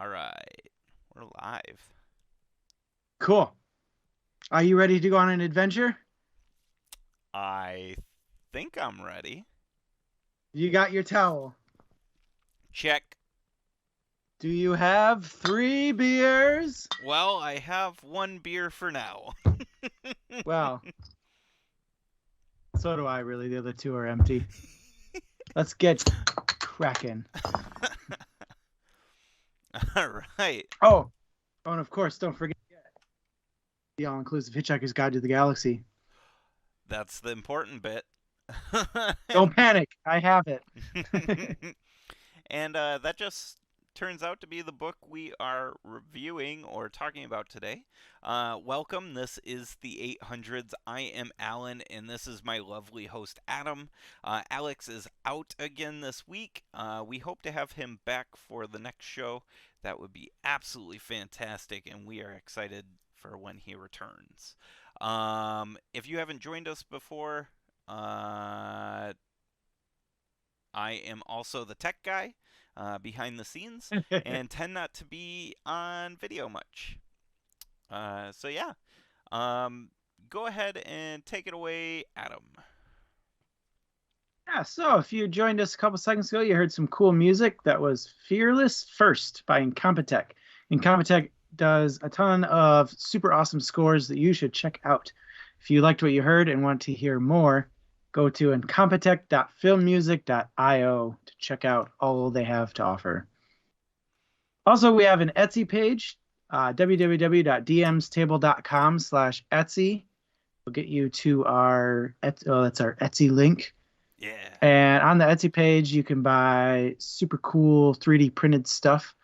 All right. We're live. Cool. Are you ready to go on an adventure? I think I'm ready. You got your towel. Check. Do you have 3 beers? Well, I have one beer for now. Well, so do I, really. The other two are empty. Let's get cracking. All right. Oh, and of course, don't forget the all-inclusive Hitchhiker's Guide to the Galaxy. That's the important bit. Don't panic. I have it. and that just turns out to be the book we are reviewing or talking about today. Welcome. This is the 800's. I am Alan, and this is my lovely host, Adam. Alex is out again this week. We hope to have him back for the next show. That would be absolutely fantastic, and we are excited for when he returns. If you haven't joined us before, I am also the tech guy behind the scenes and tend not to be on video much. So yeah, go ahead and take it away, Adam. Yeah, so if you joined us a couple seconds ago, you heard some cool music. That was Fearless First by Incompetech. Incompetech does a ton of super awesome scores that you should check out. If you liked what you heard and want to hear more, go to incompetech.filmmusic.io to check out all they have to offer. Also, we have an Etsy page, www.dmstable.com/Etsy. We'll get you to that's our Etsy link. Yeah. And on the Etsy page, you can buy super cool 3D printed stuff,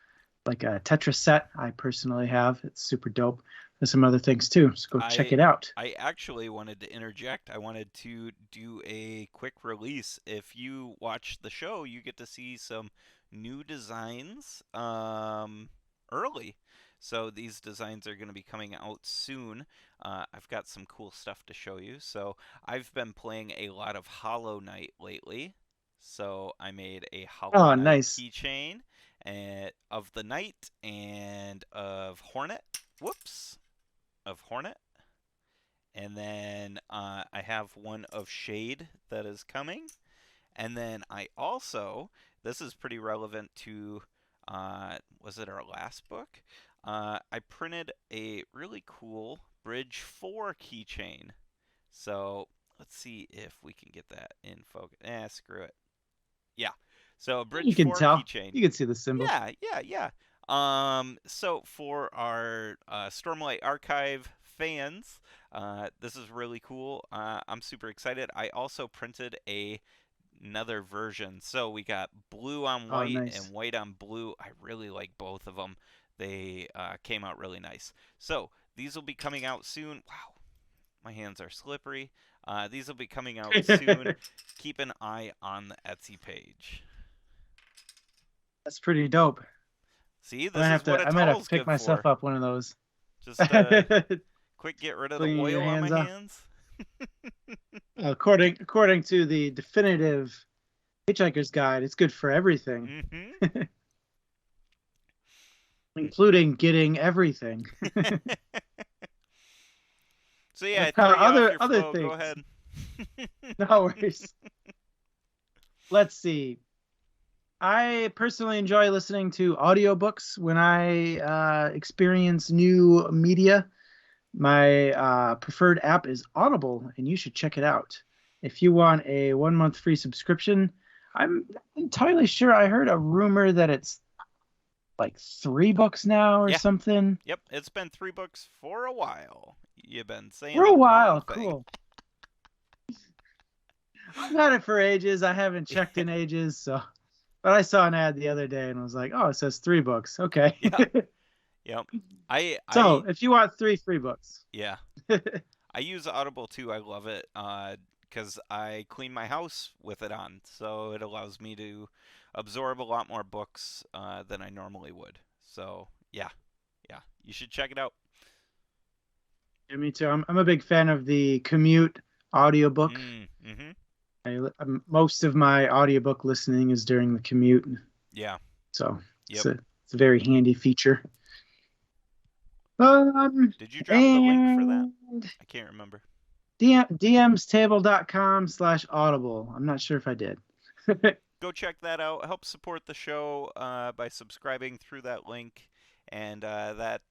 like a Tetris set I personally have. It's super dope. There's some other things too, so go check it out. I actually wanted to interject. I wanted to do a quick release. If you watch the show, you get to see some new designs early. So these designs are going to be coming out soon. I've got some cool stuff to show you. So I've been playing a lot of Hollow Knight lately. So I made a Hollow Oh, Knight nice. keychain of the Knight and of Hornet. Whoops. Of Hornet. And then I have one of Shade that is coming. And then I also, this is pretty relevant to, was it our last book? I printed a really cool Bridge 4 keychain. So let's see if we can get that in focus. Screw it. Yeah. So a You Bridge can 4 tell. keychain. You can see the symbol. Yeah. So for our Stormlight Archive fans, this is really cool. I'm super excited. I also printed another version. So we got blue on Oh, white nice. and white on blue. I really like both of them. They came out really nice. So these will be coming out soon. Wow, my hands are slippery. These will be coming out soon. Keep an eye on the Etsy page. That's pretty dope. See, this is what a I might have to towel's pick good myself for. up one of those. Just quick get rid of the Cleaning your oil on my hands off. hands. According to the definitive Hitchhiker's Guide, it's good for everything, Mm-hmm. including getting everything. So yeah, I threw Now, you off your other flow. Go things. ahead. No worries. Let's see. I personally enjoy listening to audiobooks when I experience new media. My preferred app is Audible, and you should check it out. If you want a 1 month free subscription, I'm entirely sure I heard a rumor that it's like $3 now or Yeah. something. Yep. It's been 3 books for a while. You've been saying For the a wrong while, thing. cool. I've had it for ages. I haven't checked in ages, so. But I saw an ad the other day and was like, "Oh, it says $3. Okay." Yeah. Yep. I So if you want 3 free books, yeah. I use Audible too. I love it. Because I clean my house with it on, so it allows me to absorb a lot more books than I normally would. So yeah, you should check it out. yeah, me too. I'm a big fan of the commute audiobook. Mm-hmm. Most of my audiobook listening is during the commute, Yeah. so it's Yep. It's a very handy feature. Um, Did you drop the link for that? and I can't remember. dmstable.com/audible. I'm not sure if I did. Go check that out. Help support the show by subscribing through that link, and that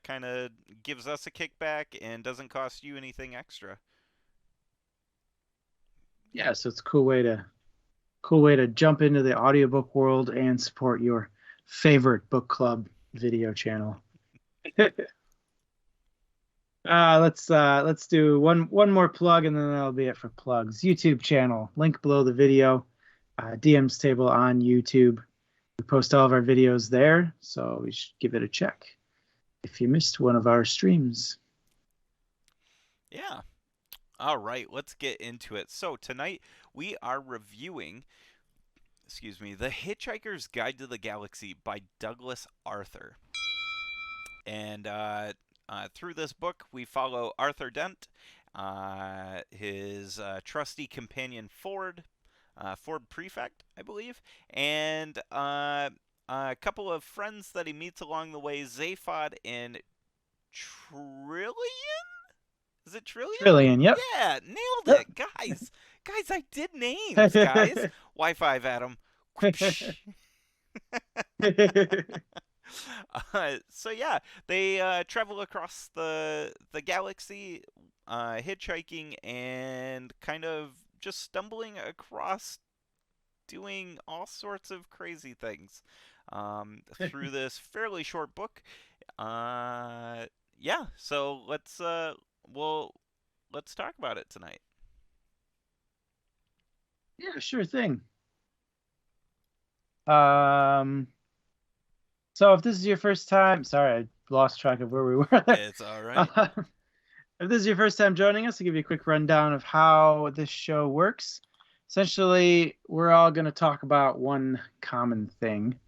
kind of gives us a kickback and doesn't cost you anything extra. Yeah. Yeah, so it's a cool way to jump into the audiobook world and support your favorite book club video channel. Let's do one more plug and then that'll be it for plugs. YouTube channel, link below the video. DM's table on YouTube. We post all of our videos there, so we should give it a check if you missed one of our streams. Yeah. All right, let's get into it. So tonight we are reviewing, excuse me, The Hitchhiker's Guide to the Galaxy by Douglas Arthur. And through this book, we follow Arthur Dent, his trusty companion Ford Prefect, I believe, and a couple of friends that he meets along the way, Zaphod and Trillian? Is it Trillian? Trillion, yep. Yeah, nailed Yep. it, guys. Guys, I did names, guys. Y5 Adam. So yeah, they travel across the galaxy, hitchhiking and kind of just stumbling across doing all sorts of crazy things through this fairly short book. Yeah, so well, let's talk about it tonight. Yeah, sure thing. Um, so if this is your first time, sorry, I lost track of where we were there. It's all right. If this is your first time joining us, I'll give you a quick rundown of how this show works. Essentially, we're all going to talk about one common thing,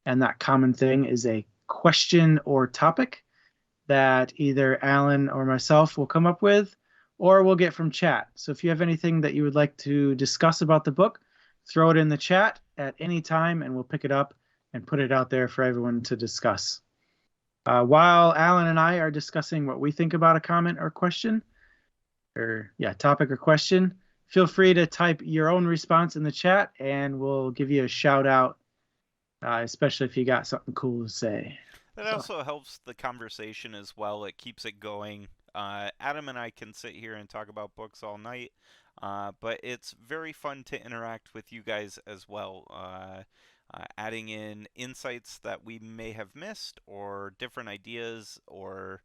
and that common thing is a question or topic that either Alan or myself will come up with, or we'll get from chat. So if you have anything that you would like to discuss about the book, throw it in the chat at any time, and we'll pick it up and put it out there for everyone to discuss. While Alan and I are discussing what we think about a comment or question, topic or question, feel free to type your own response in the chat, and we'll give you a shout out, especially if you got something cool to say. That also helps the conversation as well. It keeps it going. Adam and I can sit here and talk about books all night, but it's very fun to interact with you guys as well, adding in insights that we may have missed or different ideas or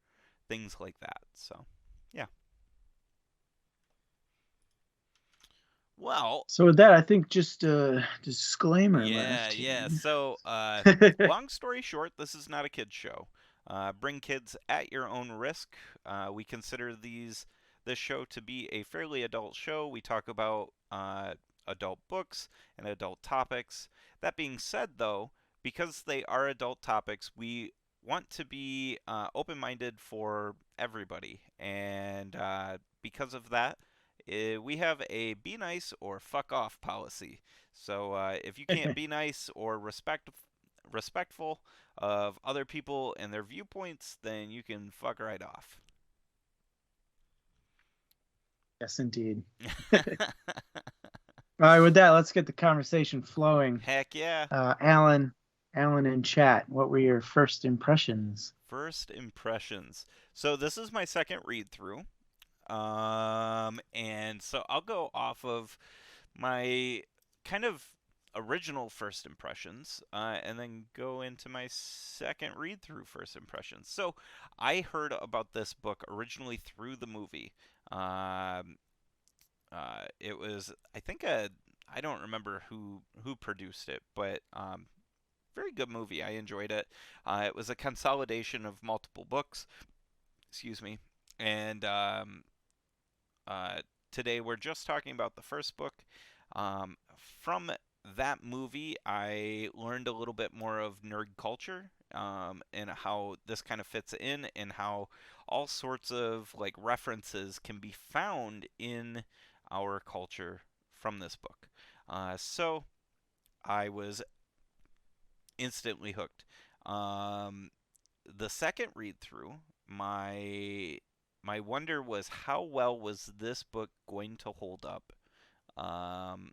things like that. So, yeah. Well, So with that, I think just a disclaimer yeah, left yeah. here. So, long story short, this is not a kids show. Bring kids at your own risk. We consider this show to be a fairly adult show. We talk about adult books and adult topics. That being said, though, because they are adult topics, we want to be open-minded for everybody, and because of that, we have a be nice or fuck off policy. So if you can't be nice or respectful of other people and their viewpoints, then you can fuck right off. Yes, indeed. All right, with that, let's get the conversation flowing. Heck yeah. Alan in chat, what were your first impressions? First impressions. So this is my second read through. And so I'll go off of my kind of original first impressions, and then go into my second read through first impressions. So I heard about this book originally through the movie. It was, I think, I don't remember who produced it, but very good movie. I enjoyed it. It was a consolidation of multiple books. Excuse me, and today we're just talking about the first book. From that movie, I learned a little bit more of nerd culture, and how this kind of fits in, and how all sorts of like references can be found in our culture from this book. So I was instantly hooked. Um, the second read through, my wonder was how well was this book going to hold up um,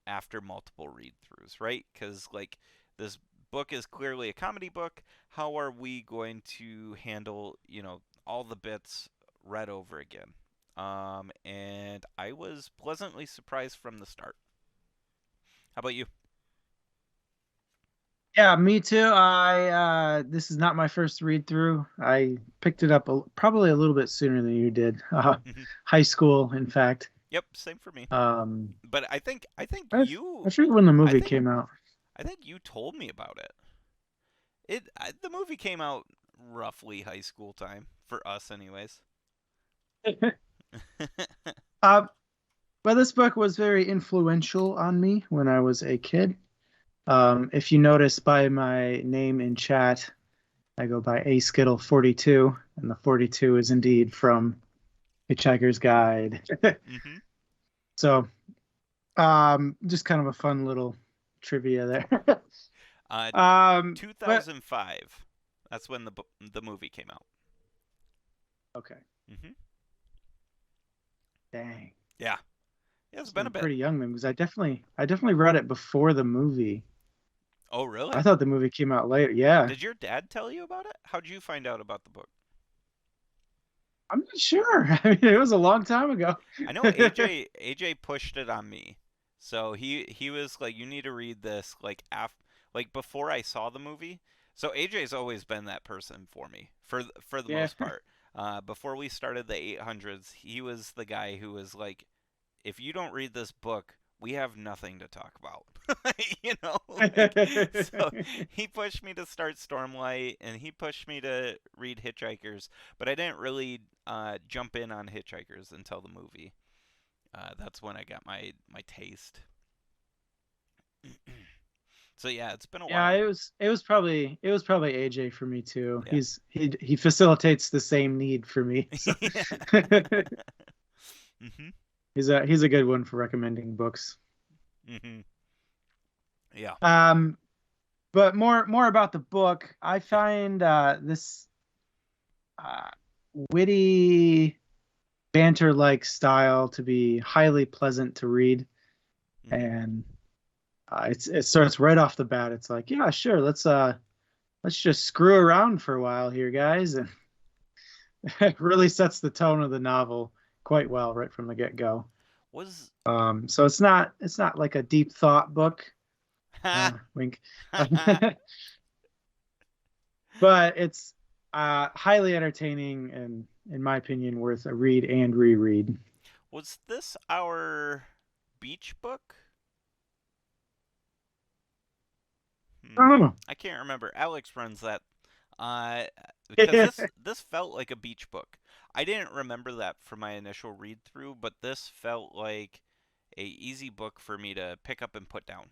after multiple read throughs, right? Because like this book is clearly a comedy book. How are we going to handle all the bits read over again? And I was pleasantly surprised from the start. How about you? Yeah, me too. I this is not my first read through. I picked it up probably a little bit sooner than you did. High school, in fact. Yep, same for me. Um, But I think I, I forget when the I movie think came out. I think you told me about it. The movie came out roughly high school time for us, anyways. uh, but this book was very influential on me when I was a kid. If you notice by my name in chat, I go by A Skittle 42, and the 42 is indeed from Hitchhiker's Guide. hmm So, just kind of a fun little trivia there. Uh, But 2005. That's when the movie came out. okay, hmm dang, Yeah, it's it's been a been bit. pretty young then because I definitely read it before the movie. Oh, really? I thought the movie came out later. Yeah, Did your dad tell you about it? How'd you find out about the book? I'm not sure. I mean, it was a long time ago. I know AJ pushed it on me. So he was like, you need to read this like before I saw the movie. So AJ's always been that person for me for the Yeah. most part. Before we started the 800's, he was the guy who was like, if you don't read this book, we have nothing to talk about. you know, like so he pushed me to start Stormlight and he pushed me to read Hitchhikers, but I didn't really jump in on Hitchhikers until the movie. That's when I got my taste. So yeah, it's been a Yeah, while. it was probably AJ for me too. Yeah. He facilitates the same need for me. So yeah. mhm. he's a good one for recommending books. Mhm. Yeah. Um, but more about the book. I Yeah. find this uh, witty banter-like style to be highly pleasant to read, Mhm. and it starts right off the bat. It's like, yeah, sure, let's just screw around for a while here, guys, and it really sets the tone of the novel quite well right from the get-go. Was So it's not like a deep thought book, wink, but it's highly entertaining and, in my opinion, worth a read and reread. was this our beach book? I don't know. I can't remember. Alex runs that. Uh, because this felt like a beach book. I didn't remember that from my initial read through, but this felt like a easy book for me to pick up and put down.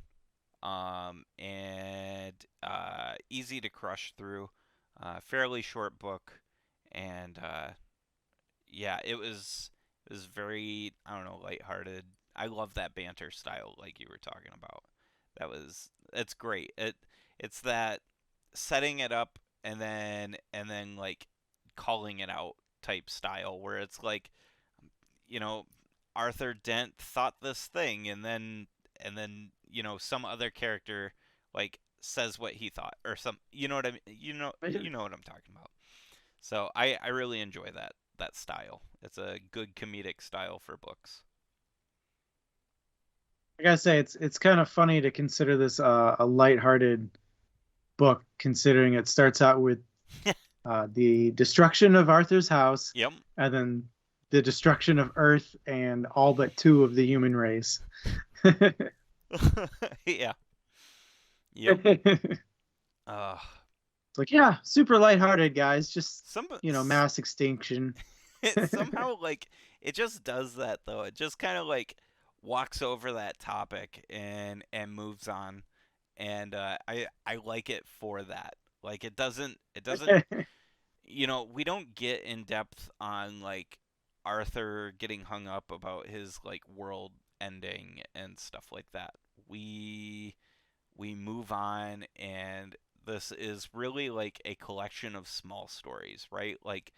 And easy to crush through. Fairly short book, and yeah, it was very, I don't know, lighthearted. I love that banter style like you were talking about. It's great. It's that setting it up and then like calling it out type style where it's like, you know, Arthur Dent thought this thing and then some other character like says what he thought or some, you know what I mean, you know what I'm talking about. So I really enjoy that style. It's a good comedic style for books. I gotta say, it's kind of funny to consider this a lighthearted book, considering it starts out with the destruction of Arthur's house, Yep. and then the destruction of Earth and all but two of the human race. yeah. Yep. It's Uh like, yeah, super lighthearted, guys. Just, some mass extinction. it somehow like it just does that though. It just kind of like walks over that topic and moves on, and I like it for that. Like it doesn't we don't get in depth on like Arthur getting hung up about his like world ending and stuff like that. We move on, and this is really like a collection of small stories, right? Like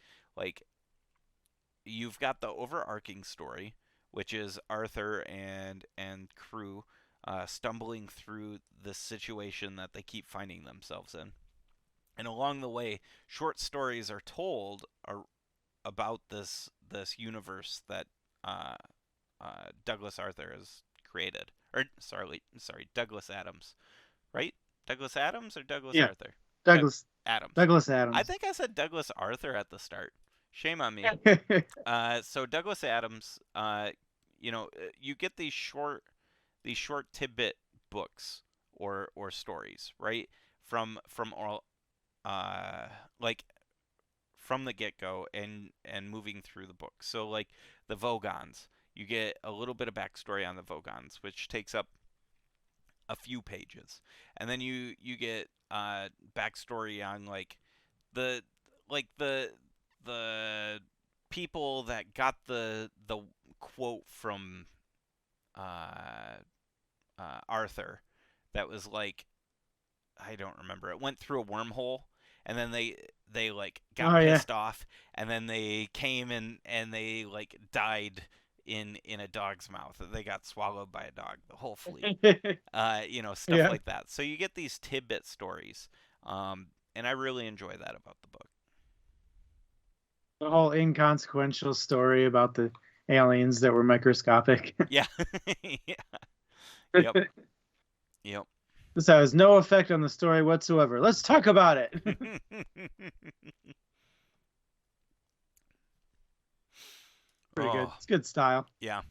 you've got the overarching story, which is Arthur and crew stumbling through the situation that they keep finding themselves in. And along the way, short stories are told about this universe that uh, Douglas Arthur has created. Or sorry, Douglas Adams, right? Douglas Adams or Douglas Yeah, Arthur? Doug Douglas Adams. Douglas I Adams. think I said Douglas Arthur at the start. Shame on me. So Douglas Adams, you get these short tidbit books or stories, right? From all uh like from the get go and moving through the book. So like the Vogons, you get a little bit of backstory on the Vogons, which takes up a few pages, and then you get backstory on the like the people that got the quote from uh, Arthur that was like I don't remember. It went through a wormhole, and then they like got Oh yeah. pissed off, and then they came and they like died in a dog's mouth. They got swallowed by a dog. The whole fleet. Stuff Yeah. like that. So you get these tidbit stories, and I really enjoy that about the book. The whole inconsequential story about the aliens that were microscopic. Yeah, yeah, yep, yep. This has no effect on the story whatsoever. Let's talk about it. Pretty good. Oh, It's good style. yeah.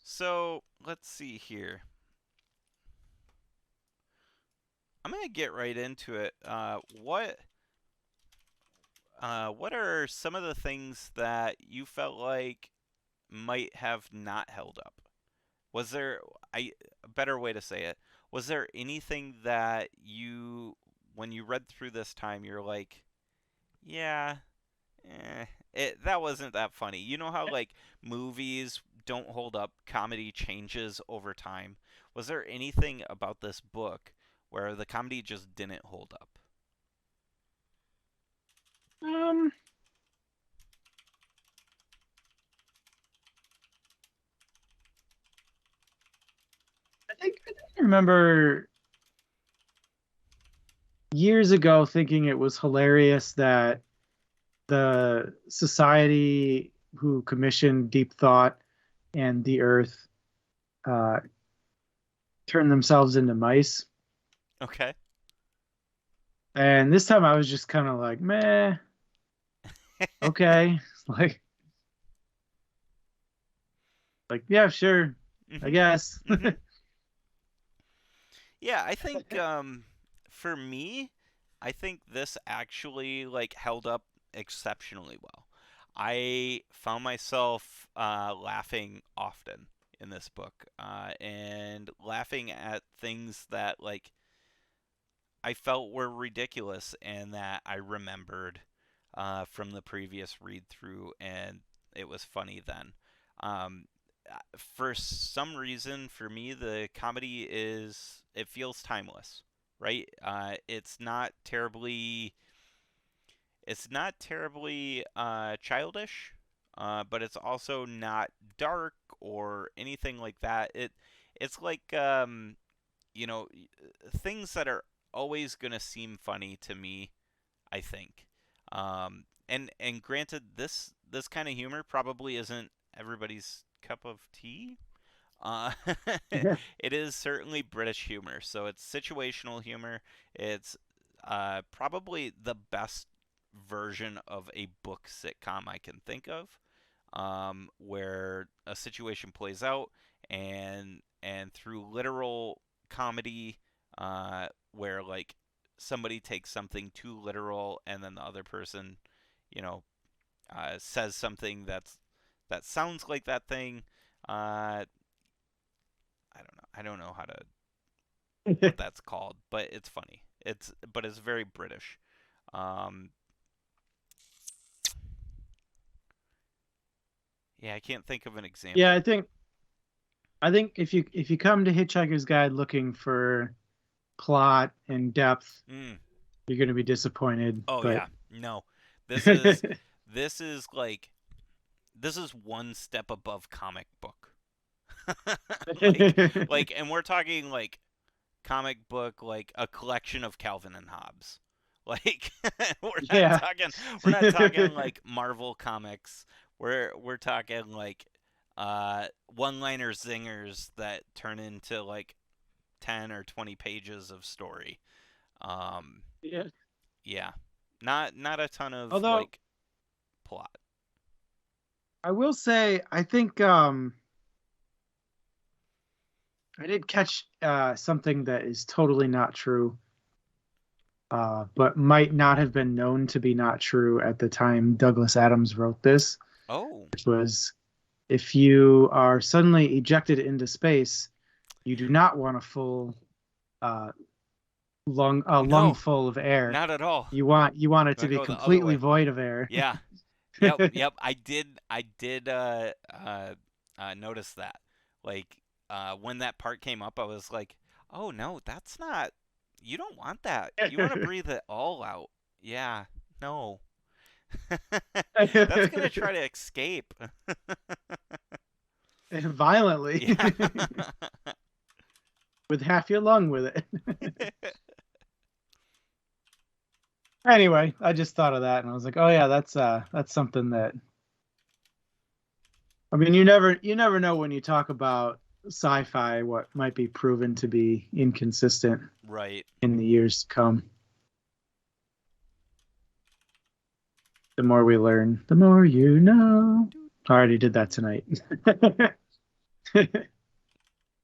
So let's see here. I'm gonna get right into it. What are some of the things that you felt like might have not held up? Was there a better way to say it? Was there anything that when you read through this time, you're like, yeah, that wasn't that funny. You know how like movies don't hold up, comedy changes over time. Was there anything about this book where the comedy just didn't hold up? Um, I remember years ago thinking it was hilarious that the society who commissioned Deep Thought and the Earth uh, turned themselves into mice. Okay. And this time I was just kind of like, meh, okay. Like, yeah, sure, I Mhm. guess. Mhm. Yeah, I think for me, I think this actually like held up exceptionally well. I found myself laughing often in this book, and laughing at things that like I felt were ridiculous and that I remembered from the previous read through, and it was funny then. Um, for some reason, for me, the comedy it feels timeless, right? It's not terribly childish, but it's also not dark or anything like that. It's like you know things that are always gonna seem funny to me. I think, and granted, this kind of humor probably isn't everybody's cup of tea. Uh, it is certainly British humor, so it's situational humor. It's probably the best version of a book sitcom I can think of, where a situation plays out, and through literal comedy, where like somebody takes something too literal, and then the other person, you know, says something that sounds like that thing. I don't know. I don't know how to what that's called, but it's funny. It's very British. Um, yeah, I can't think of an Yeah, example. I think if you come to Hitchhiker's Guide looking for plot and depth, Mm. you're going to be disappointed. Oh But yeah. No. This is this is like this is one step above comic book. like and we're talking like comic book like a collection of Calvin and Hobbes. Like yeah. we're not talking like Marvel comics. We're talking like one-liner zingers that turn into like 10 or 20 pages of story. Um Yeah. yeah. Not a ton of Although like plot. I will say, I think I did catch something that is totally not true, but might not have been known to be not true at the time Douglas Adams wrote this, Oh. which was if you are suddenly ejected into space, you do not want a full uh, lung No, full of air. not at all. You want it I to be go the other completely way. void of air. Yeah. Yep. I did notice that. Like when that part came up I was like, "Oh no, that's not you don't want that. You want to breathe it all out." Yeah. No. That's going to try to escape. Violently Yeah. with half your lung with it. Anyway, I just thought of that and I was like, oh yeah, that's something that I mean you never know when you talk about sci-fi what might be proven to be inconsistent Right. in the years to come. The more we learn, the more you know. I already did that tonight.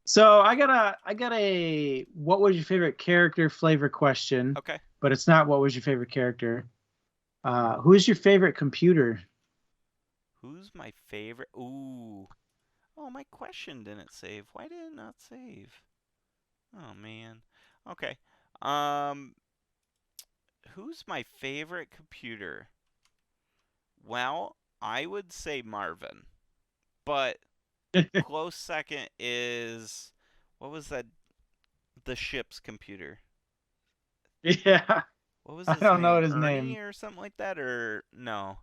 So I got a what was your favorite character flavor question, Okay. but it's not what was your favorite character. Who's your favorite computer? Who's my favorite? Ooh. Oh, my question didn't save. Why did it not save? Oh man. Okay. Um who's my favorite computer? Well, I would say Marvin, but close second is what was that? The ship's computer. Yeah, What was I his don't know name? his Ernie name, or something like that? Or no,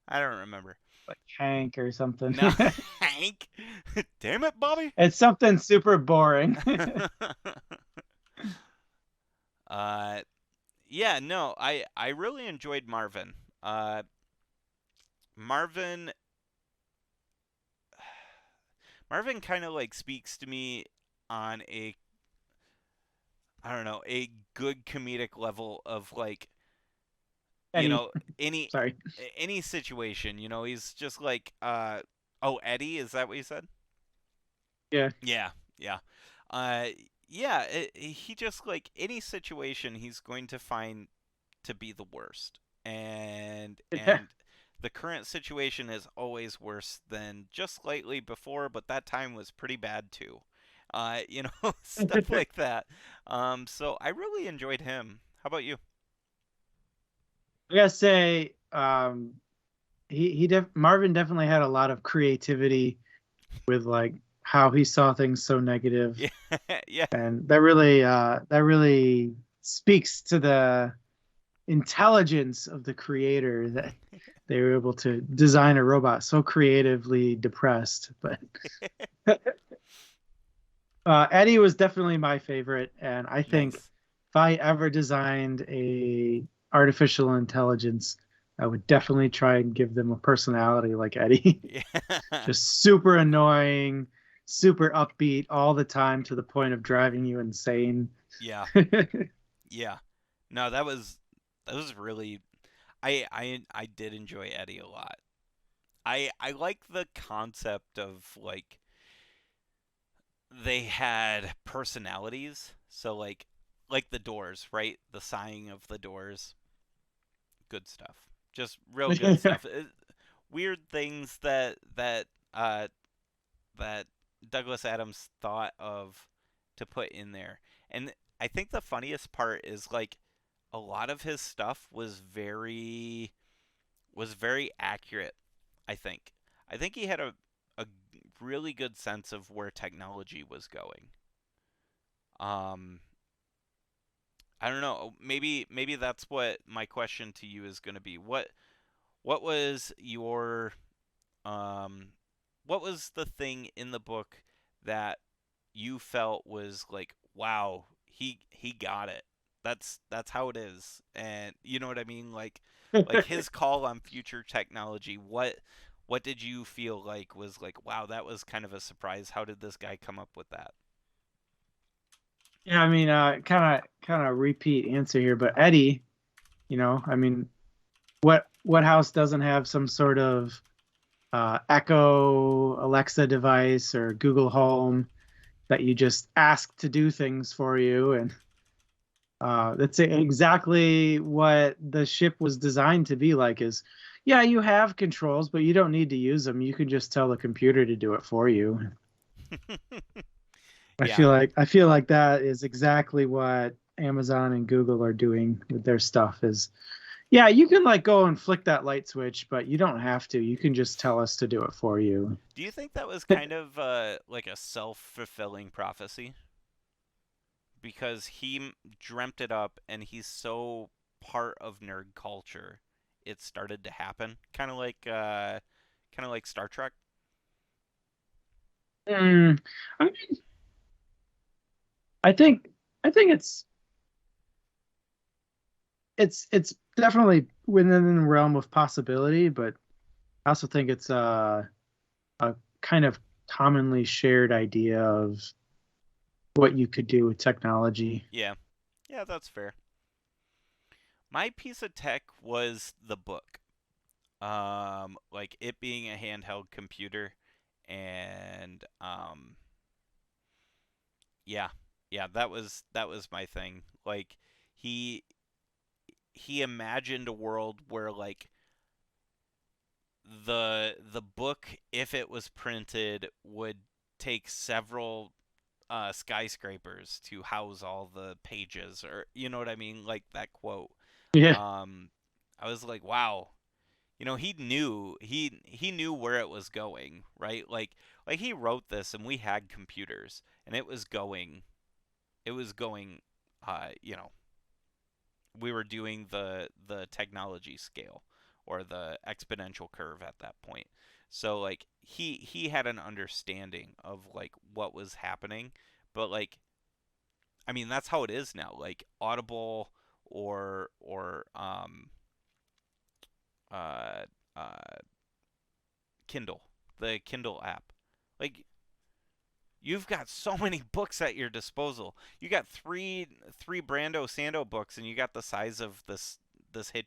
I don't remember. like Hank or something. No, Hank. Damn it, Bobby. It's something super boring. uh, yeah, no, I really enjoyed Marvin. Uh, Marvin Marvin kind of like speaks to me on a I don't know, a good comedic level of like, you Eddie, know, any sorry. any situation, he's just like oh, Eddie, is that what you said? Yeah. Yeah, yeah. Uh yeah, he just like any situation he's going to find to be the worst. Yeah. And the current situation is always worse than just slightly before, but that time was pretty bad too. Stuff like that. So I really enjoyed him. How about you? I gotta say, Marvin definitely had a lot of creativity with like how he saw things so negative, Yeah, yeah, and that really speaks to the intelligence of the creator that they were able to design a robot so creatively depressed. But Eddie was definitely my favorite, and I think nice. if I ever designed a artificial intelligence, I would definitely try and give them a personality like Eddie. Yeah, Just super annoying, super upbeat all the time to the point of driving you insane. yeah, yeah. No, that was really. I did enjoy Eddie a lot. I like the concept of like they had personalities. So like the doors, right? The sighing of the doors. Good stuff. Just real good stuff. Weird things uh that Douglas Adams thought of to put in there. And I think the funniest part is like a lot of his stuff was very accurate, I think. I think he had a really good sense of where technology was going. Um I don't know. Maybe that's what my question to you is going to be. What was your um what was the thing in the book that you felt was like, wow, he got it. That's how it is. And you know what I mean? Like his call on future technology, what did you feel like was like, wow, that was kind of a surprise. How did this guy come up with that? Yeah, I mean, kind of repeat answer here, but Eddie, I mean, what house doesn't have some sort of Echo, Alexa device or Google Home that you just ask to do things for you? And that's exactly what the ship was designed to be like. Is yeah, you have controls, but you don't need to use them. You can just tell the computer to do it for you. Yeah. I feel like that is exactly what Amazon and Google are doing with their stuff. Is yeah, you can like go and flick that light switch, but you don't have to. You can just tell us to do it for you. Do you think that was kind of like a self-fulfilling prophecy? Because dreamt it up and he's so part of nerd culture, it started to happen. Kind of like Star Trek. Mm, I mean, I think I think it's definitely within the realm of possibility, but I also think it's a kind of commonly shared idea of what you could do with technology. Yeah. Yeah, that's fair. My piece of tech was the book. Like it being a handheld computer and yeah. Yeah, that was my thing. Like he he imagined a world where like the book, if it was printed, would take several skyscrapers to house all the pages, or you know what I mean, like that quote. Yeah. um I was like, wow, he knew where it was going, right? Like he wrote this and we had computers and it was going you know, we were doing the technology scale or the exponential curve at that point. So like he had an understanding of like what was happening, but like I mean that's how it is now. Like Audible or uh uh Kindle, the Kindle app. Like you've got so many books at your disposal. You got three Brando Sando books, and you got the size of this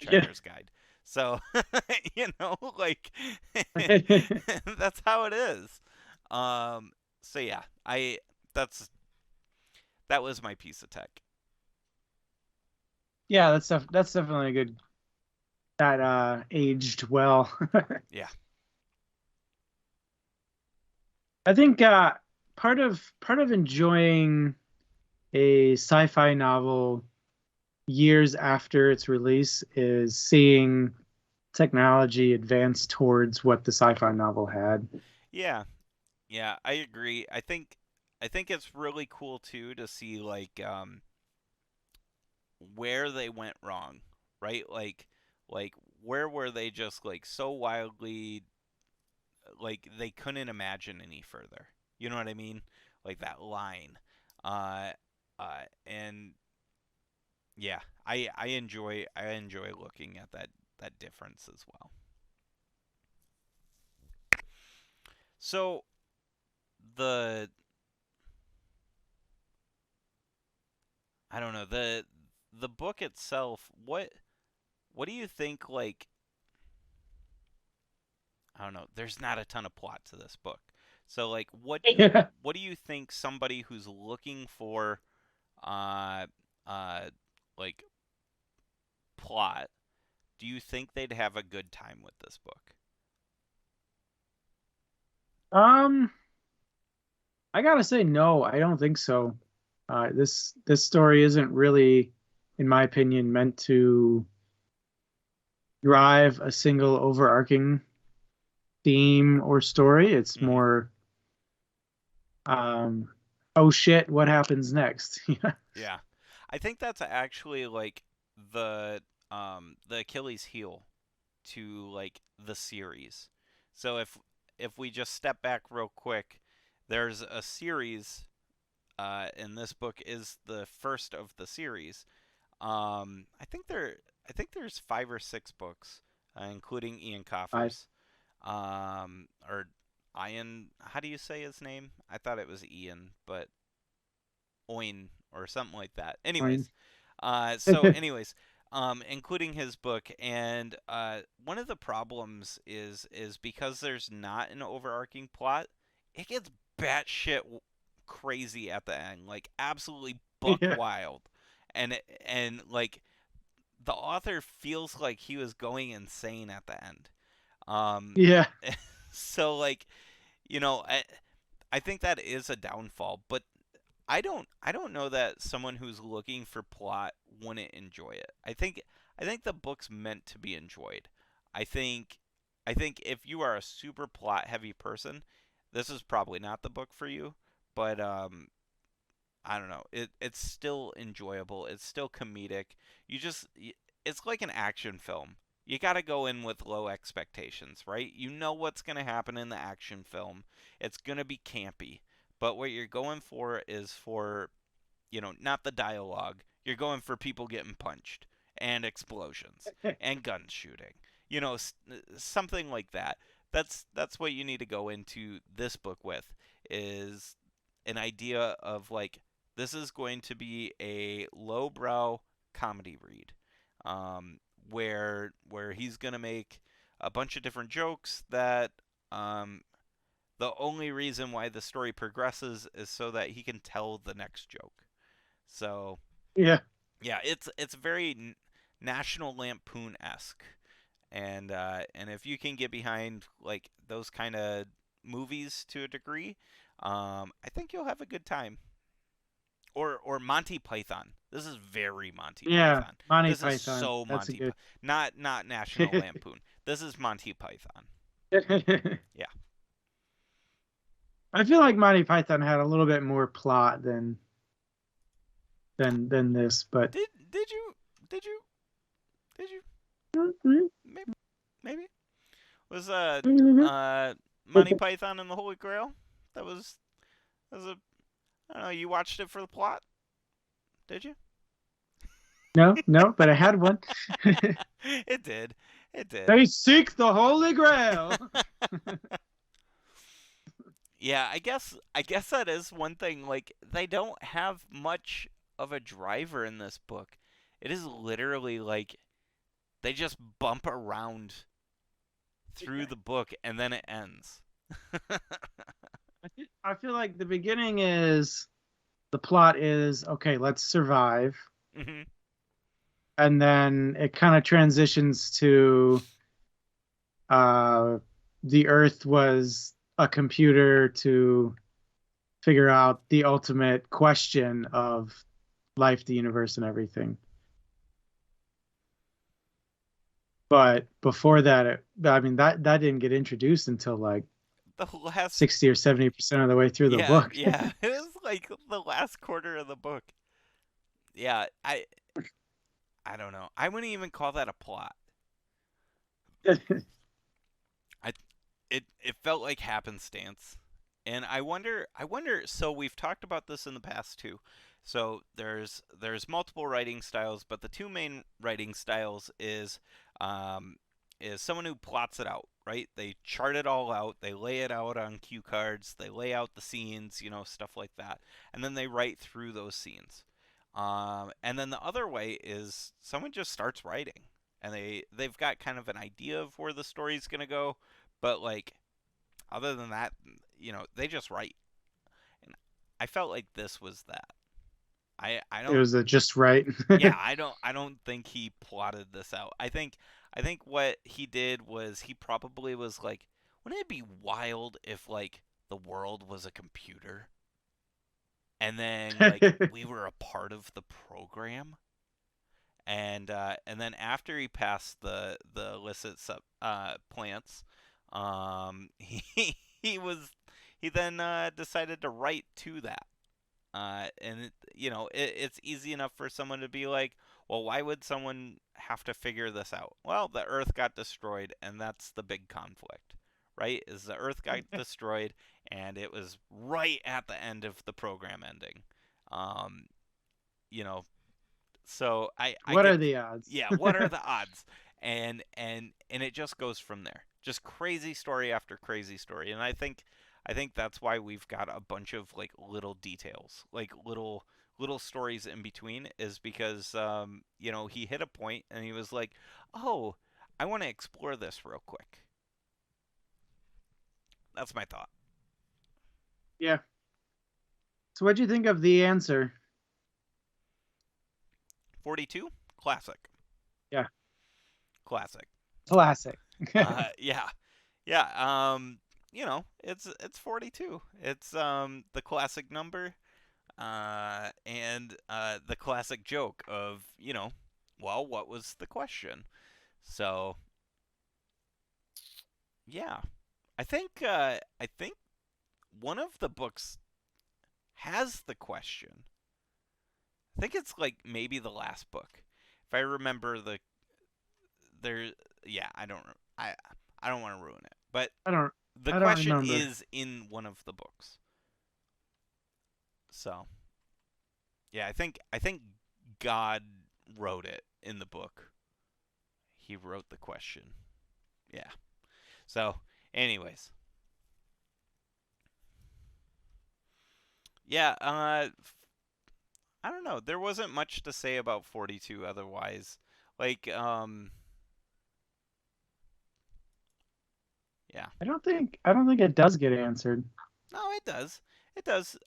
Yeah. Hitchhiker's Guide. So like that's how it is. So yeah, I that's that was my piece of tech. Yeah, that's definitely a good that aged well. Yeah, I think part of enjoying a sci-fi novel years after its release is seeing technology advance towards what the sci-fi novel had. yeah, yeah. I agree. I think it's really cool too to see like where they went wrong, right? Like where were they just like so wildly, like they couldn't imagine any further. You know what I mean? Like that line. Uh and yeah, I enjoy looking at that difference as well. So the I don't know, the book itself, what do you think, like I don't know, there's not a ton of plot to this book. So like Yeah. what do you think somebody who's looking for uh uh like plot, do you think they'd have a good time with this book? Um, I gotta say no, I don't think so. This story isn't really, in my opinion, meant to drive a single overarching theme or story. It's Hmm. more, um, oh shit, what happens next? Yeah. Yeah. I think that's actually like the Achilles heel to like the series. So if we just step back real quick, there's a series, and this book is the first of the series. I think there's 5 or 6 books, including Ian I Coffer's, or Ian. How do you say his name? I thought it was Ian, but Oin or something like that. mean, Including his book, and one of the problems is because there's not an overarching plot, it gets batshit crazy at the end, like absolutely buck yeah, wild, and like the author feels like he was going insane at the end. Um, yeah, so like I think that is a downfall, but I don't know that someone who's looking for plot wouldn't enjoy it. I think the book's meant to be enjoyed. I think I think if you are a super plot heavy person, this is probably not the book for you, but I don't know. It's still enjoyable. It's still comedic. It's like an action film. You got to go in with low expectations, right? You know what's going to happen in the action film. It's going to be campy. But what you're going for is for, not the dialogue. You're going for people getting punched and explosions and gun shooting. Something like that. That's what you need to go into this book with, is an idea of like, this is going to be a lowbrow comedy read, where he's gonna make a bunch of different jokes that, the only reason why the story progresses is so that he can tell the next joke. So yeah, yeah, it's very National Lampoon esque, and if you can get behind like those kind of movies to a degree, I think you'll have a good time. Or Monty Python. This is very Monty yeah. Python. Monty This is Python. so That's a Monty good. Python. Not National Lampoon. This is Monty Python. Yeah. I feel like Monty Python had a little bit more plot than this, but Did you did you did you maybe maybe was uh Monty Python and the Holy Grail? That was a I don't know. You watched it for the plot, did you? no, no, but I had one. It did. It did. They seek the Holy Grail. Yeah, I guess that is one thing. Like, they don't have much of a driver in this book. It is literally like they just bump around through the book and then it ends. I feel like the beginning is the plot is okay, let's survive. Hmm. And then it kind of transitions to uh, the Earth was a computer to figure out the ultimate question of life, the universe, and everything. But before that, I mean that didn't get introduced until like The last 60 or 70% of the way through the Yeah, book. yeah. It was like the last quarter of the book. Yeah, I don't know. I wouldn't even call that a plot. I it felt like happenstance. And I wonder so we've talked about this in the past too. So there's multiple writing styles, but the two main writing styles um is someone who plots it out, right? They chart it all out, they lay it out on cue cards, they lay out the scenes, stuff like that. And then they write through those scenes. And then the other way is someone just starts writing, and they've got kind of an idea of where the story's gonna go, but like other than that, they just write. And I felt like this was that. I It don't. was just right. Yeah, I don't think he plotted this out. I think what he did was he probably was like, wouldn't it be wild if like the world was a computer, and then like we were a part of the program, and then after he passed the illicit plants, he he was he then decided to write to that. And it's easy enough for someone to be like, well, why would someone have to figure this out? Well, the Earth got destroyed, and that's the big conflict, right? Is the Earth got destroyed, and it was right at the end of the program ending. Um, you know, so I What are get, the odds? yeah, what are the odds? And it just goes from there. Just crazy story after crazy story. And I think that's why we've got a bunch of like little details, like little stories in between, is because he hit a point and he was like, "Oh, I want to explore this real quick." That's my thought. Yeah. So what'd you think of the answer? 42, classic. Yeah. Classic. Classic. Yeah. Yeah, it's 42. It's the classic number, and the classic joke of, well, what was the question? So, yeah. I think one of the books has the question. I think it's like maybe the last book. If I remember there yeah, I don't want to ruin it. But I don't the I don't question remember. is in one of the books. So, yeah, I think God wrote it in the book. He wrote the question. Yeah. So, anyways, yeah. I don't know. There wasn't much to say about 42 otherwise. Like, yeah. I don't think it does get answered. No, it does. It does.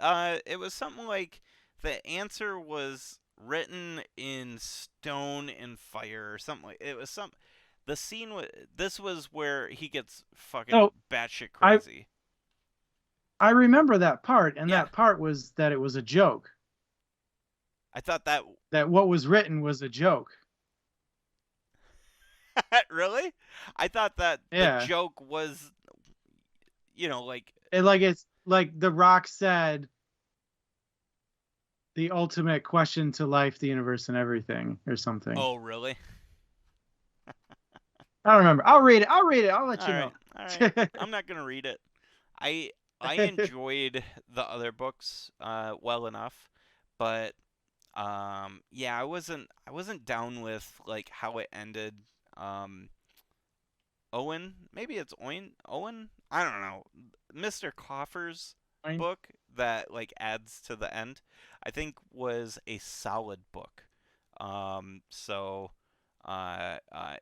It was something like the answer was written in stone and fire or something like it was some. The scene was. This was where he gets fucking So batshit I crazy. I remember that part, and Yeah, that part was that it was a joke. I thought that. That what was written was a joke. Really? I thought that the Yeah. joke was, like, It's like The Rock said, the ultimate question to life, the universe, and everything, or something. oh, really? I don't remember. I'll read it. I'll read it. I'll let All you right, know. all right. I'm not gonna read it. I enjoyed the other books well enough, but yeah, I wasn't down with like how it ended. Um, Owen, maybe it's Owen. I don't know. Mr. Coffer's Fine. book that like adds to the end, I think was a solid book. So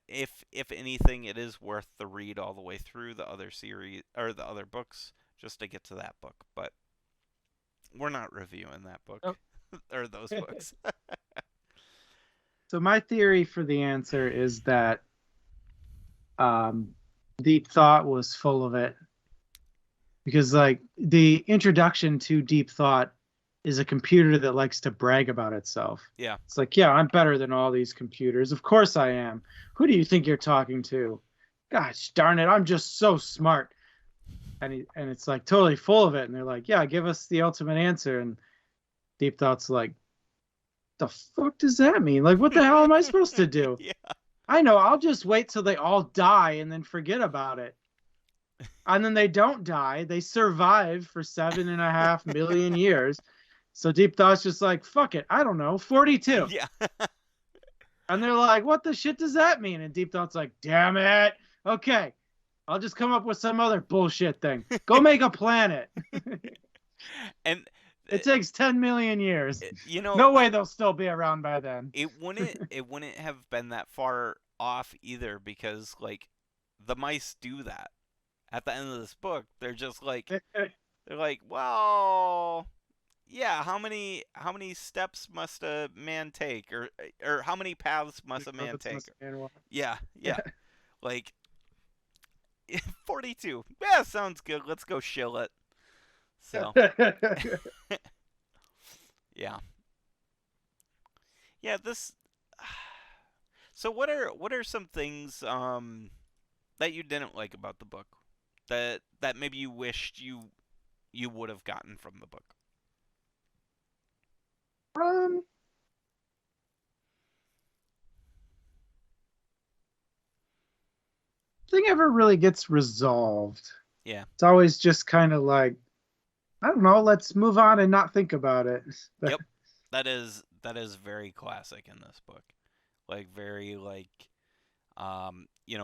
if anything, it is worth the read all the way through the other series or the other books just to get to that book. But we're not reviewing that book Oh. or those books. So my theory for the answer is that um, Deep Thought was full of it, because like the introduction to Deep Thought is a computer that likes to brag about itself. Yeah. It's like, yeah, I'm better than all these computers. Of course I am. Who do you think you're talking to? Gosh darn it, I'm just so smart. And it's like totally full of it. And they're like, yeah, give us the ultimate answer. And Deep Thought's like, the fuck does that mean? Like, what the hell am I supposed to do? Yeah. I know, I'll just wait till they all die and then forget about it. And then they don't die. They survive for 7.5 million years. So Deep Thought's just like, fuck it. I don't know. 42. Yeah. And they're like, what the shit does that mean? And Deep Thought's like, damn it. Okay. I'll just come up with some other bullshit thing. Go make a planet. And It takes 10 million years. you know, No way they'll still be around by then. it wouldn't have been that far off either because like the mice do that. At the end of this book, they're like, well, yeah, how many steps must a man take or how many paths must a man take? Yeah, yeah. Like 42. Yeah, sounds good. Let's go shill it. So, yeah. Yeah, this So what are some things that you didn't like about the book that maybe you wished you would have gotten from the book? nothing ever really gets resolved. Yeah. It's always just kind of like, I don't know, let's move on and not think about it. But Yep. That is very classic in this book. Like very like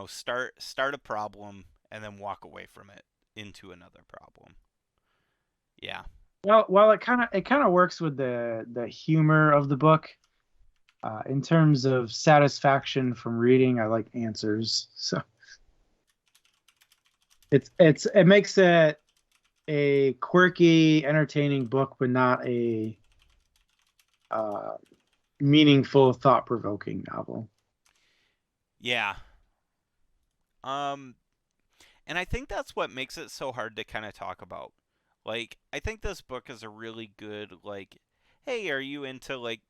start a problem and then walk away from it into another problem. Yeah. well, it kind of works with the humor of the book. In terms of satisfaction from reading, I like answers. So it makes it a quirky, entertaining book, but not a uh, meaningful, thought-provoking novel. Yeah. Um and I think that's what makes it so hard to kind of talk about. Like I think this book is a really good like hey, are you into like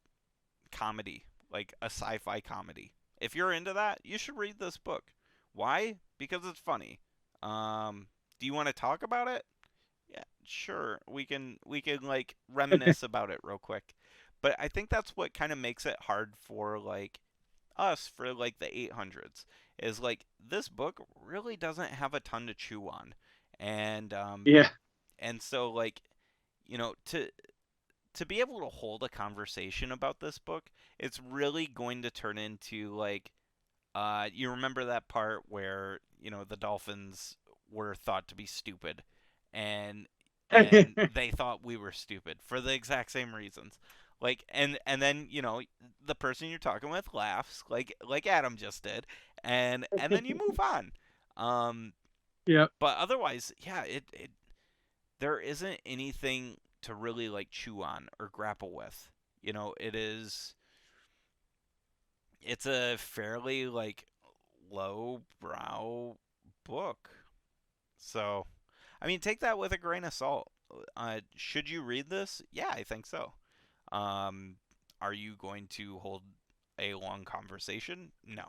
comedy, like a sci-fi comedy? If you're into that, you should read this book. Why? Because it's funny. Do you want to talk about it? Yeah, sure. We can like reminisce about it real quick. But I think that's what kind of makes it hard for like us for like the 800s is like this book really doesn't have a ton to chew on. And Yeah. and so like to be able to hold a conversation about this book, it's really going to turn into like you remember that part where, the dolphins were thought to be stupid and they thought we were stupid for the exact same reasons. Like and then, the person you're talking with laughs like Adam just did and then you move on. Um Yep. but otherwise, yeah, it there isn't anything to really like chew on or grapple with. It's a fairly like low brow book. So, I mean, take that with a grain of salt. Should you read this? Yeah, I think so. Um, are you going to hold a long conversation? No.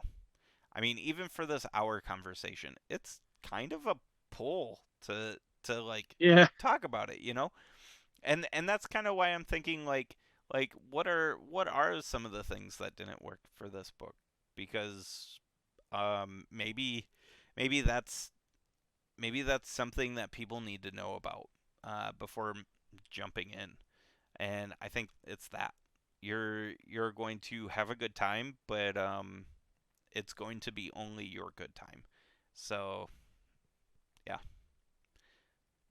I mean, even for this hour conversation, it's kind of a pull to like Yeah. talk about it, and that's kind of why I'm thinking like what are some of the things that didn't work for this book, because maybe that's something that people need to know about before jumping in, and I think it's that you're going to have a good time, but it's going to be only your good time. So yeah.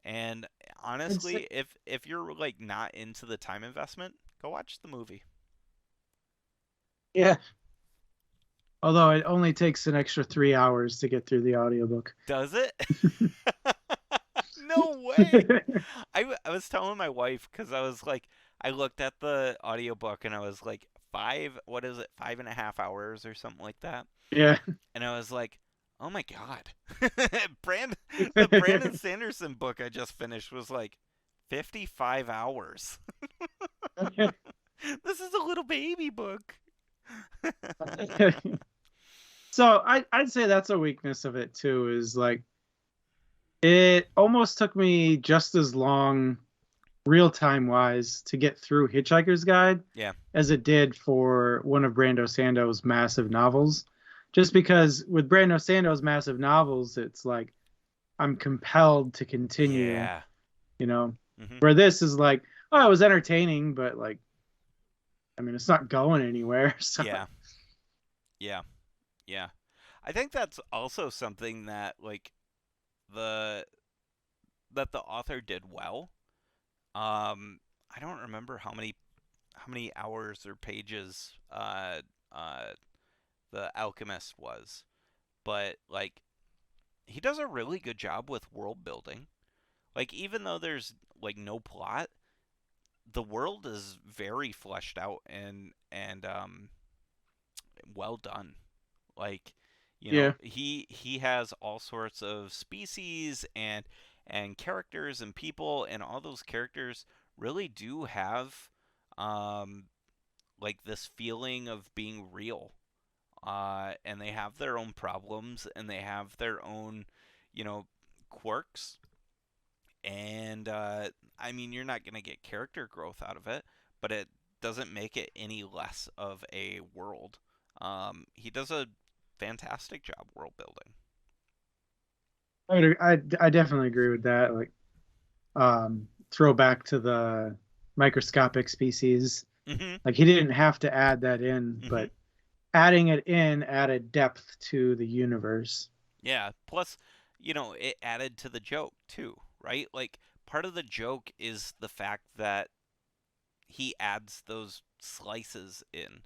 And It's honestly, if you're like not into the time investment, go watch the movie. yeah. Although it only takes an extra 3 hours to get through the audiobook. Does it? No way. I was telling my wife because I was like, I looked at the audiobook and I was like, what is it, 5.5 hours or something like that. Yeah. And I was like, oh my God. The Brandon Sanderson book I just finished was like 55 hours. This is a little baby book. So I'd say that's a weakness of it too, is like it almost took me just as long real time wise to get through Hitchhiker's Guide Yeah. as it did for one of Brando Sando's massive novels. Just because with Brando Sando's massive novels, it's like I'm compelled to continue, Yeah. you know. Hmm. Where this is like, oh, it was entertaining, but like, I mean, it's not going anywhere. So Yeah. Yeah. Yeah. I think that's also something that like the the author did well. I don't remember how many hours or pages uh the Alchemist was, but like he does a really good job with world building. Like even though there's like no plot, the world is very fleshed out and well done. Like, yeah, he has all sorts of species and characters and people, and all those characters really do have um like this feeling of being real. And they have their own problems and they have their own, you know, quirks. And I mean, you're not going to get character growth out of it, but it doesn't make it any less of a world. He does a fantastic job world building. I definitely agree with that. Like, throw back to the microscopic species. Mhm. Like he didn't have to add that in, Mhm. but adding it in added depth to the universe. Yeah. Plus, it added to the joke too, right? Like part of the joke is the fact that he adds those slices in.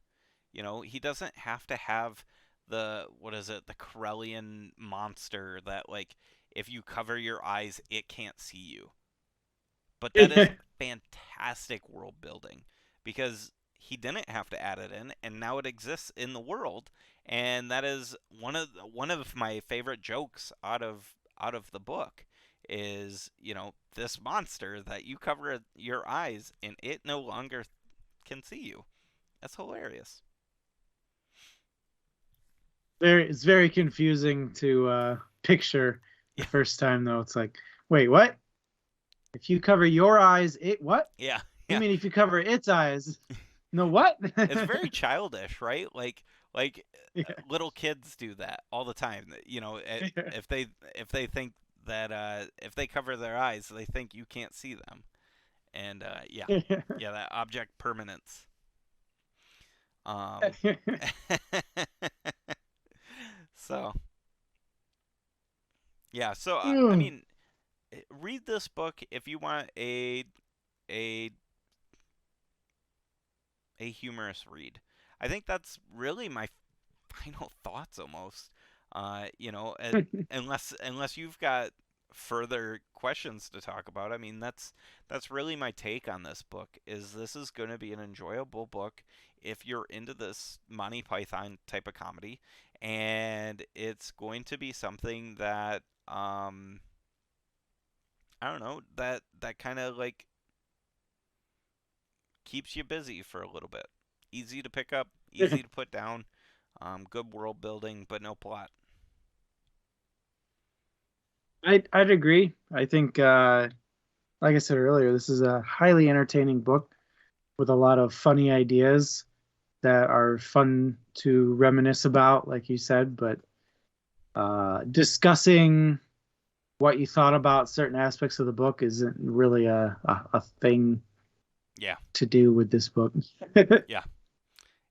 He doesn't have to have the what is it, the Corellian monster that like if you cover your eyes, it can't see you. But that is fantastic world building because he didn't have to add it in, and now it exists in the world, and that is one of my favorite jokes out of the book is this monster that you cover your eyes and it no longer can see you. That's hilarious. It's very confusing to picture the Yeah, first time though. It's like, wait, what? If you cover your eyes, it what? yeah, You yeah. mean if you cover its eyes? No, what? It's very childish, right? Like Yeah. little kids do that all the time. If they think that if they cover their eyes, they think you can't see them. And yeah, yeah, that object permanence. Um, so yeah, so I mean, read this book if you want a a humorous read. I think that's really my final thoughts almost. Unless you've got further questions to talk about. I mean, that's really my take on this book. Is this is going to be an enjoyable book if you're into this Monty Python type of comedy, and it's going to be something that I don't know, that kind of like keeps you busy for a little bit. Easy to pick up, easy to put down. Good world building, but no plot. I'd agree. I think, like I said earlier, this is a highly entertaining book with a lot of funny ideas that are fun to reminisce about, like you said. But discussing what you thought about certain aspects of the book isn't really a thing Yeah, to do with this book. yeah,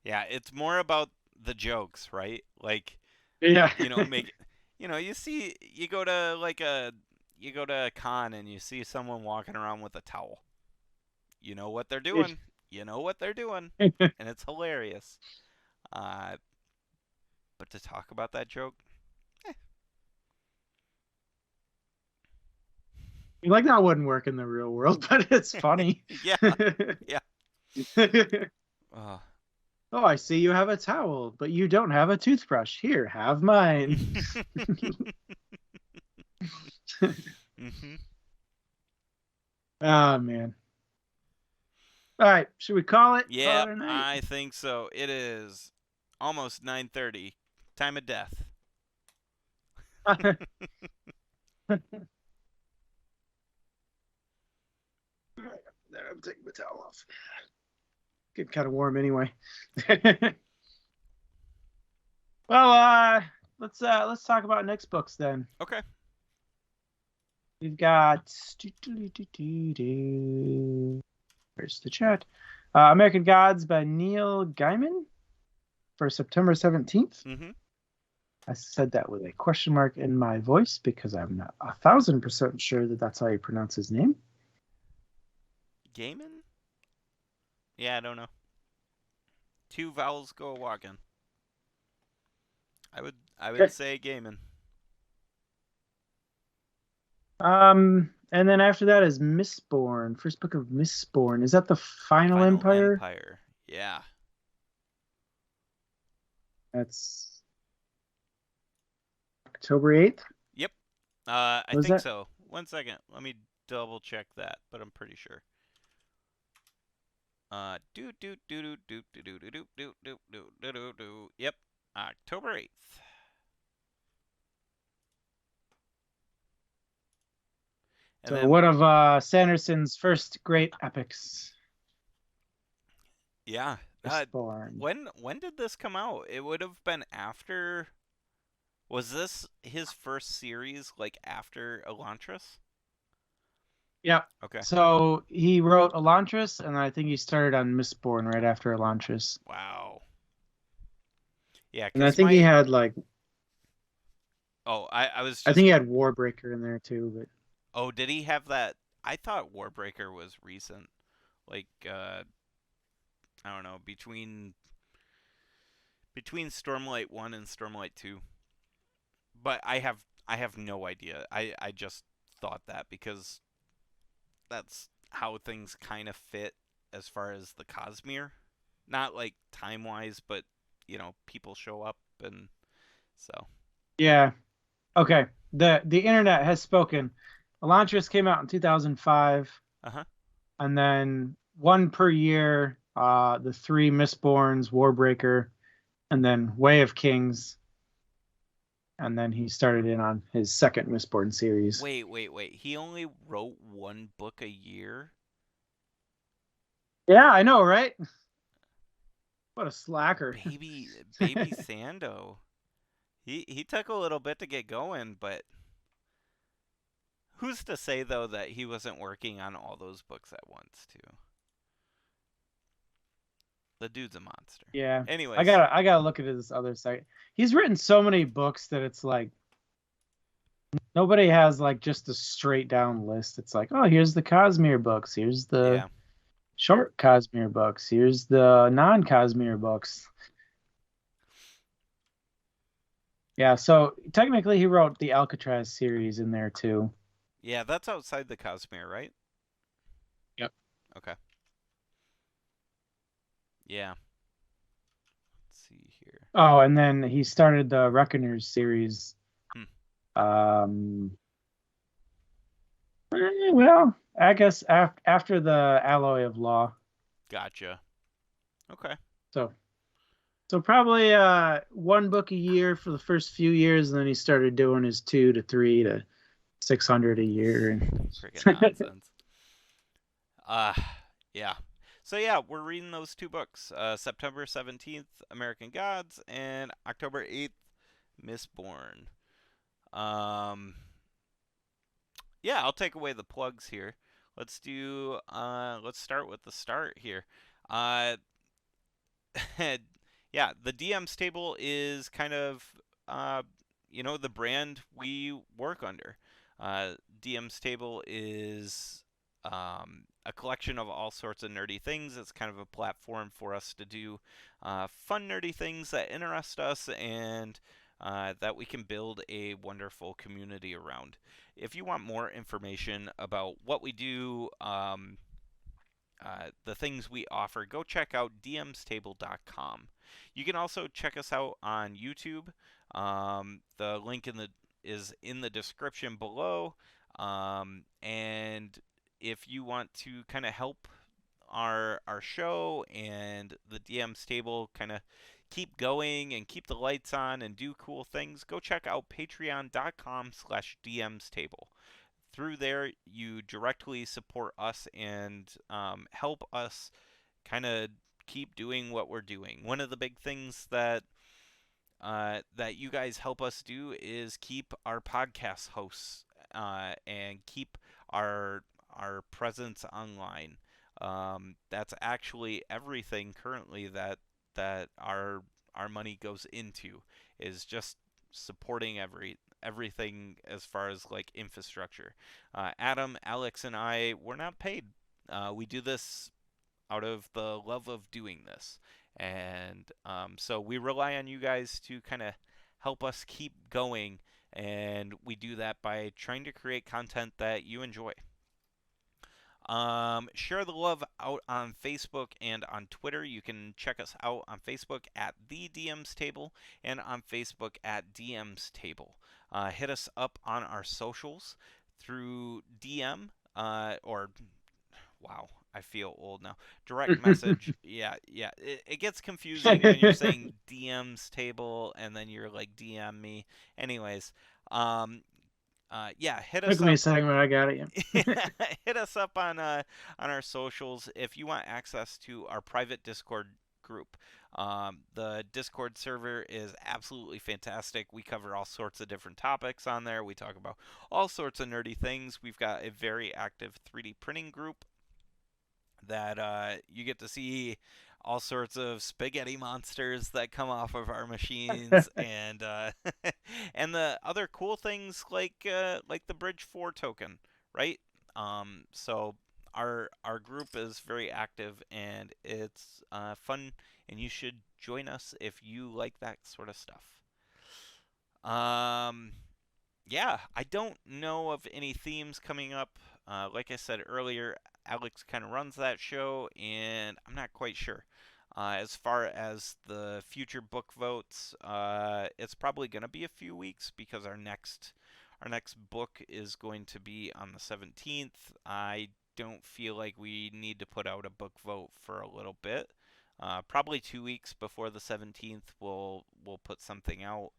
yeah. It's more about the jokes, right? Like, Yeah. make you go to you go to a con and you see someone walking around with a towel. You know what they're doing. You know what they're doing, and it's hilarious. Uh, but to talk about that joke, eh, Like that wouldn't work in the real world, but it's funny. yeah, yeah. Uh, Oh, I see you have a towel, but you don't have a toothbrush. Here, have mine. hmm. Oh man. All right, should we call it? Call Yep, it a night. I think so. It is almost 9:30. Time of death. There, I'm taking the towel off. Getting kind of warm anyway. Well, let's talk about next books then. Okay. We've got where's the chat? American Gods by Neil Gaiman for September 17th. Mm-hmm. I said that with a question mark in my voice because I'm not 1,000% sure that that's how you pronounce his name. Gaiman? Yeah, I don't know. Two vowels go a walking. I would Okay. say Gaiman. And then after that is Mistborn, first book of Mistborn. Is that the Final Final Empire? Empire. Yeah. That's October 8th. Yep. I Was think that? so. 1 second. Let me double check that, but I'm pretty sure. Do do do do do do do do do do do do do do. Yep. October 8th. And So then one of Sanderson's first great epics, yeah. Mistborn. When did this come out? It would have been after Was this his first series, like after Elantris? Yeah. Okay. So he wrote Elantris, and I think he started on Mistborn right after Elantris. Wow. Yeah, And I because think he my had like I was I think just he had Warbreaker in there too, but oh, did he have that? I thought Warbreaker was recent, like I don't know, between Stormlight 1 and Stormlight 2. But I have no idea. I just thought that because that's how things kind of fit as far as the Cosmere. Not like time-wise, but people show up and so. yeah. Okay. The internet has spoken. Elantris came out in 2005, Uh-huh. and then one per year, the three Mistborns, Warbreaker, and then Way of Kings, and then he started in on his second Mistborn series. Wait. He only wrote one book a year? Yeah, I know, right? What a slacker. Baby Sando. He took a little bit to get going, but who's to say though that he wasn't working on all those books at once too? The dude's a monster. Yeah. Anyways, I gotta look at his other site. He's written so many books that it's like nobody has like just a straight down list. It's like, oh, here's the Cosmere books, here's the yeah. short Cosmere books, here's the non Cosmere books. Yeah, so technically he wrote the Alcatraz series in there too. Yeah, that's outside the Cosmere, right? Yep. Okay. Yeah. Let's see here. Oh, and then he started the Reckoners series. Hmm. Um, well, I guess after the Alloy of Law. Gotcha. Okay. So so probably one book a year for the first few years, and then he started doing his 2 to 3 to 600 a year. Freaking nonsense. Uh yeah. So yeah, we're reading those two books. September 17th, American Gods, and October 8th, Mistborn. Um yeah, I'll take away the plugs here. Let's start with the start here. Uh yeah, the DM's table is kind of the brand we work under. DM's table is a collection of all sorts of nerdy things. It's kind of a platform for us to do fun nerdy things that interest us and that we can build a wonderful community around. If you want more information about what we do, the things we offer, go check out dmstable.com. You can also check us out on YouTube. The link is in the description below. And if you want to kind of help our show and the DM's table kind of keep going and keep the lights on and do cool things, go check out patreon.com/DM's table. Through there, you directly support us and help us kind of keep doing what we're doing. One of the big things that you guys help us do is keep our podcast hosts and keep our presence online. That's actually everything currently that our money goes into is just supporting everything as far as like infrastructure. Adam, Alex, and we're not paid. We do this out of the love of doing this, and so we rely on you guys to kind of help us keep going, and we do that by trying to create content that you enjoy. Share the love out on Facebook and on Twitter. You can check us out on Facebook at The DM's Table and on Facebook at DM's Table. Hit us up on our socials through DM or, wow, I feel old now. Direct message. Yeah. It gets confusing when you're saying DM's Table and then you're like DM me. Anyways, yeah, hit Took us me a up. second, but I got it. Yeah. Hit us up on our socials if you want access to our private Discord group. The Discord server is absolutely fantastic. We cover all sorts of different topics on there. We talk about all sorts of nerdy things. We've got a very active 3D printing group that you get to see all sorts of spaghetti monsters that come off of our machines, and and the other cool things like the Bridge 4 token, right? So our group is very active, and it's fun, and you should join us if you like that sort of stuff. Um, yeah, I don't know of any themes coming up. Like I said earlier, Alex kind of runs that show, and I'm not quite sure. As far as the future book votes, it's probably going to be a few weeks because our next book is going to be on the 17th. I don't feel like we need to put out a book vote for a little bit. Probably 2 weeks before the 17th, we'll put something out.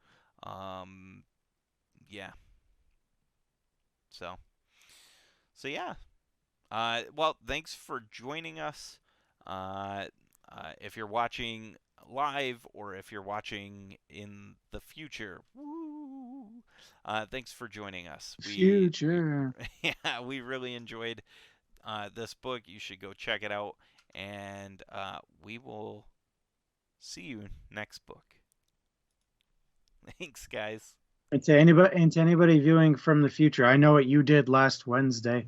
Um, yeah. So yeah. Well, thanks for joining us. Uh, if you're watching live or if you're watching in the future, woo! Thanks for joining us. We Future. yeah, we really enjoyed this book. You should go check it out, and we will see you next book. Thanks, guys. And to anybody viewing from the future, I know what you did last Wednesday,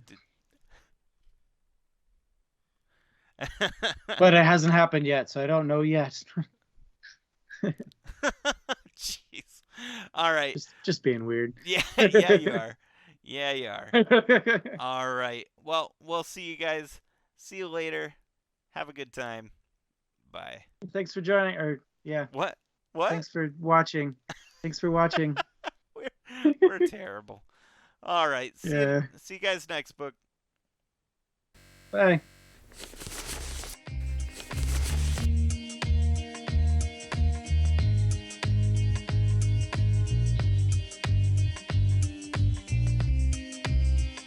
but it hasn't happened yet, so I don't know yet. Jeez. All right. Just being weird. Yeah, yeah, you are. Yeah, you are. All right. Well, we'll see you guys. See you later. Have a good time. Bye. Thanks for joining. Or yeah, What? What? thanks for watching. Thanks for watching. We're terrible. All right. See you, Yeah. see you guys next book. Bye.